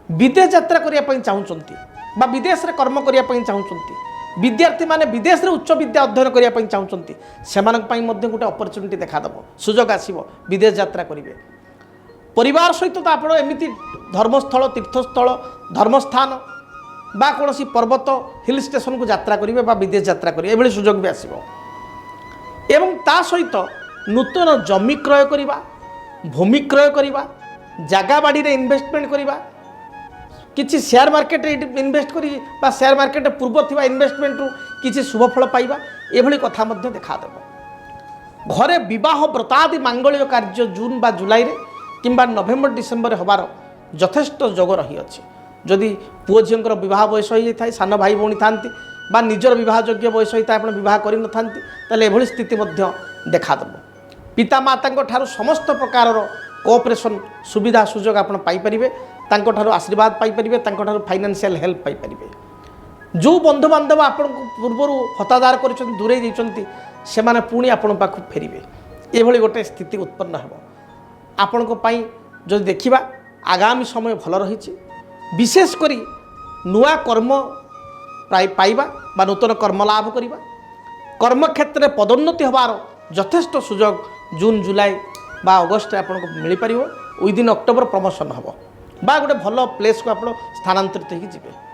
विदेश यात्रा करने चाहूँगी विदेश में कर्म करने चाहूँगी विद्यार्थी माने विदेश में उच्च विद्या अध्ययन करने चाहूँगी से गोटे अपरच्युनिटी देखादेव सुजोग आसो विदेश यात्रा करेंगे परिवार सहित तो आप एमती धर्मस्थल तीर्थस्थल धर्मस्थान बा कौन पर्वत हिल स्टेशन को यात्रा करेंगे विदेश यात्रा करेंगे ये सुजोग भी आसो एवं ता सहित नूतन जमी क्रय करवा भूमि क्रय करवा जगह बाड़ी रे इन्वेस्टमेंट करवा किसी शेयर मार्केट इन्वेस्ट करा शेयर मार्केट पूर्व थी इन्वेस्टमेंट किसी शुभफल पाइबा एभली कथा देखादेव घरे विवाह व्रतादि मांगल्य कार्य जून बा जुलाई रे किंबा नवेम्बर डिसेम्बर होबार यथेष्ट जोग रही अच्छे जदि पुओ झीर विवाह बयस हो जाए सान भाई भौणी था निजर विवाह योग्य बयस होता है विवाह कर स्थिति देखादेव पिता माता ठारू समस्त प्रकार कोऑपरेशन सुविधा सुजोग आप पाइपर ठारू आशीर्वाद पाइपर फाइनेंशियल हेल्प पाइपर जो बंधु बांधव आपण पूर्वर हतादार कर दूरे से माने पुणी आपण पाख फेरिबे एभली गोटे स्थिति उत्पन्न हो आपण जो देखिबा आगामी समय भल रही विशेष करी नुआ कर्म पाइबा बा नूतन कर्म लाभ करवा कर्मक्षेत्र में पदोन्नति होबार यथेष्ट सुजोग जून जुलाई बा अगस्ट आपको मिल पार विदिन अक्टोबर प्रमोशन हम बा गोटे भल प्लेस को आप स्थानांतरित हो।